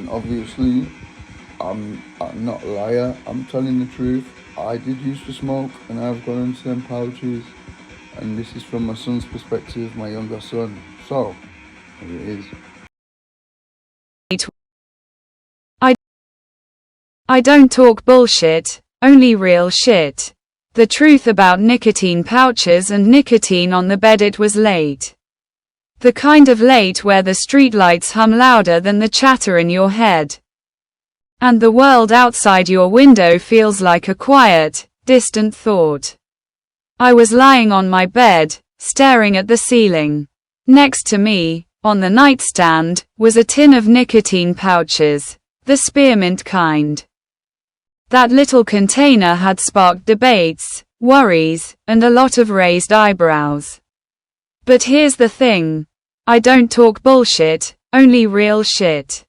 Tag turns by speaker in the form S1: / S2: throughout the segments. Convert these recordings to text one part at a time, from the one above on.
S1: And obviously, I'm not a liar. I'm telling the truth. I did used to smoke, and I've gone into them pouches. And this is from my son's perspective, my younger son. So, here it is.
S2: I, I don't talk bullshit, only real shit. The truth about nicotine pouches and nicotine on the bed. It was late. The kind of late where the streetlights hum louder than the chatter in your head. And the world outside your window feels like a quiet, distant thought. I was lying on my bed, staring at the ceiling. Next to me, on the nightstand, was a tin of nicotine pouches, the spearmint kind. That little container had sparked debates, worries, and a lot of raised eyebrows. But here's the thing. I don't talk bullshit, only real shit.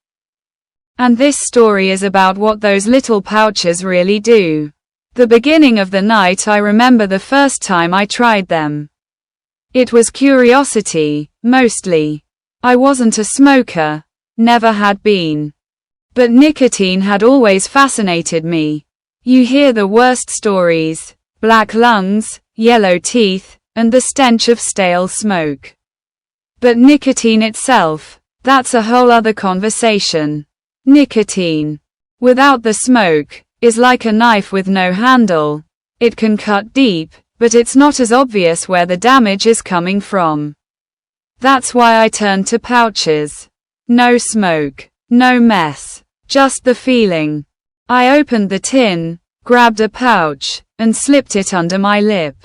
S2: And this story is about what those little pouches really do. The beginning of the night. I remember the first time I tried them. It was curiosity, mostly. I wasn't a smoker, never had been. But nicotine had always fascinated me. You hear the worst stories: black lungs, yellow teeth, and the stench of stale smoke. But nicotine itself, that's a whole other conversation. Nicotine, without the smoke, is like a knife with no handle. It can cut deep, but it's not as obvious where the damage is coming from. That's why I turned to pouches. No smoke, no mess, just the feeling. I opened the tin, grabbed a pouch, and slipped it under my lip.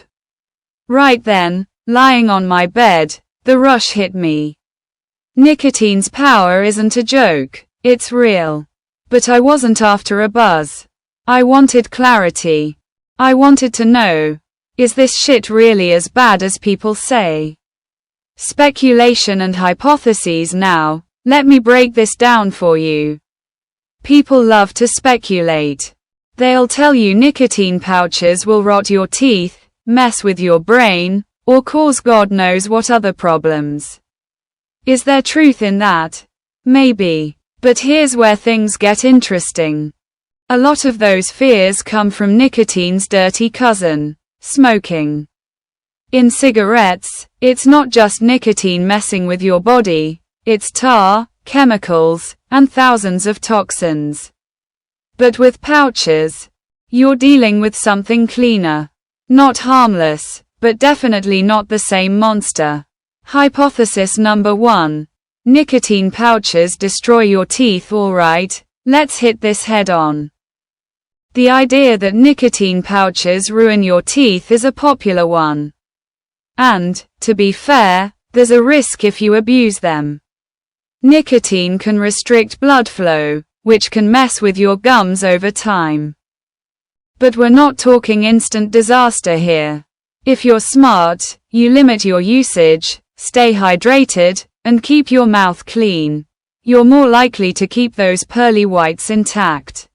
S2: Right then, lying on my bed, the rush hit me. Nicotine's power isn't a joke, it's real. But I wasn't after a buzz. I wanted clarity. I wanted to know, is this shit really as bad as people say? Speculation and hypotheses. Now, let me break this down for you. People love to speculate. They'll tell you nicotine pouches will rot your teeth, mess with your brain, or cause God knows what other problems. Is there truth in that? Maybe. But here's where things get interesting. A lot of those fears come from nicotine's dirty cousin, smoking. In cigarettes, it's not just nicotine messing with your body, it's tar, chemicals, and thousands of toxins. But with pouches, you're dealing with something cleaner. Not harmless, but definitely not the same monster. Hypothesis number 1. Nicotine pouches destroy your teeth. Alright, let's hit this head on. The idea that nicotine pouches ruin your teeth is a popular one. And, to be fair, there's a risk if you abuse them. Nicotine can restrict blood flow, which can mess with your gums over time. But we're not talking instant disaster here. If you're smart, you limit your usage, stay hydrated, and keep your mouth clean. You're more likely to keep those pearly whites intact.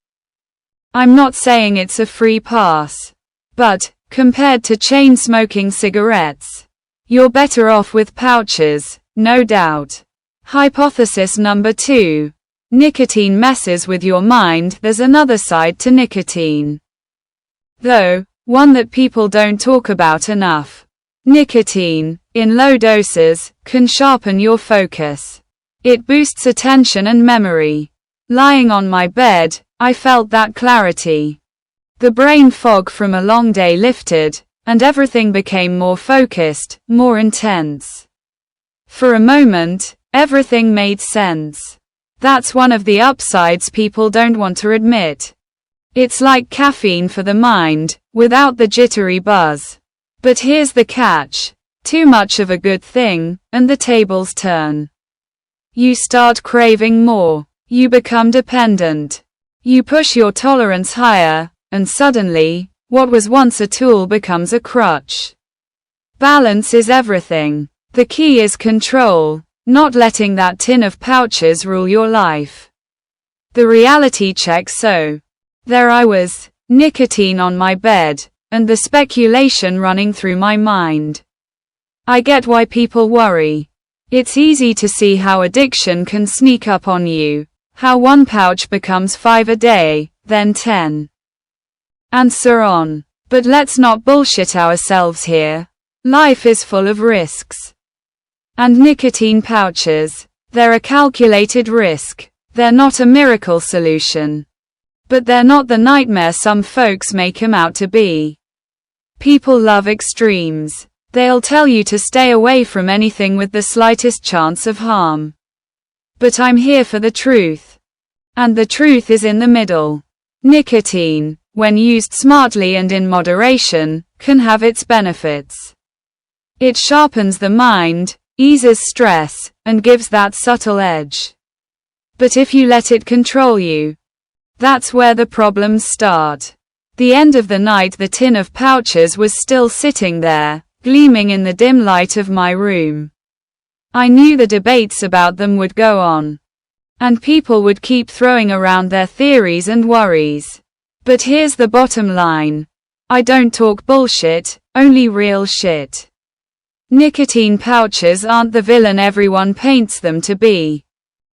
S2: I'm not saying it's a free pass. But, compared to chain-smoking cigarettes, you're better off with pouches, no doubt. Hypothesis number 2. Nicotine messes with your mind. There's another side to nicotine. Though, one that people don't talk about enough. Nicotine, in low doses, can sharpen your focus. It boosts attention and memory. Lying on my bed, I felt that clarity. The brain fog from a long day lifted, and everything became more focused, more intense. For a moment, everything made sense. That's one of the upsides people don't want to admit. It's like caffeine for the mind, without the jittery buzz. But here's the catch. Too much of a good thing, and the tables turn. You start craving more. You become dependent. You push your tolerance higher, and suddenly, what was once a tool becomes a crutch. Balance is everything. The key is control, not letting that tin of pouches rule your life. The reality check. So, there I was, nicotine on my bed, and the speculation running through my mind. I get why people worry. It's easy to see how addiction can sneak up on you, how one pouch becomes 5 a day, then 10. And so on. But let's not bullshit ourselves here. Life is full of risks. And nicotine pouches, they're a calculated risk. They're not a miracle solution. But they're not the nightmare some folks make 'em out to be. People love extremes. They'll tell you to stay away from anything with the slightest chance of harm. But I'm here for the truth. And the truth is in the middle. Nicotine, when used smartly and in moderation, can have its benefits. It sharpens the mind, eases stress, and gives that subtle edge. But if you let it control you, that's where the problems start. The end of the night the tin of pouches was still sitting there, gleaming in the dim light of my room. I knew the debates about them would go on. And people would keep throwing around their theories and worries. But here's the bottom line. I don't talk bullshit, only real shit. Nicotine pouches aren't the villain everyone paints them to be.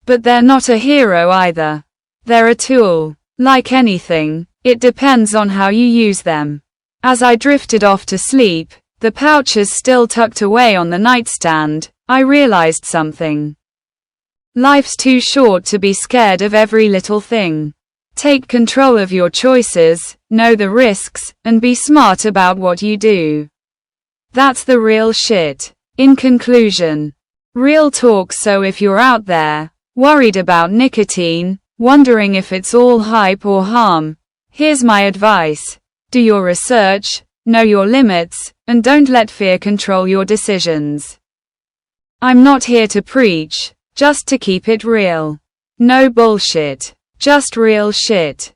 S2: But they're not a hero either. They're a tool. Like anything, it depends on how you use them. As I drifted off to sleep, the pouches still tucked away on the nightstand, I realized something. Life's too short to be scared of every little thing. Take control of your choices, know the risks, and be smart about what you do. That's the real shit. In conclusion, real talk. So if you're out there, worried about nicotine, wondering if it's all hype or harm, here's my advice. Do your research, know your limits, and don't let fear control your decisions. I'm not here to preach, just to keep it real. No bullshit. Just real shit.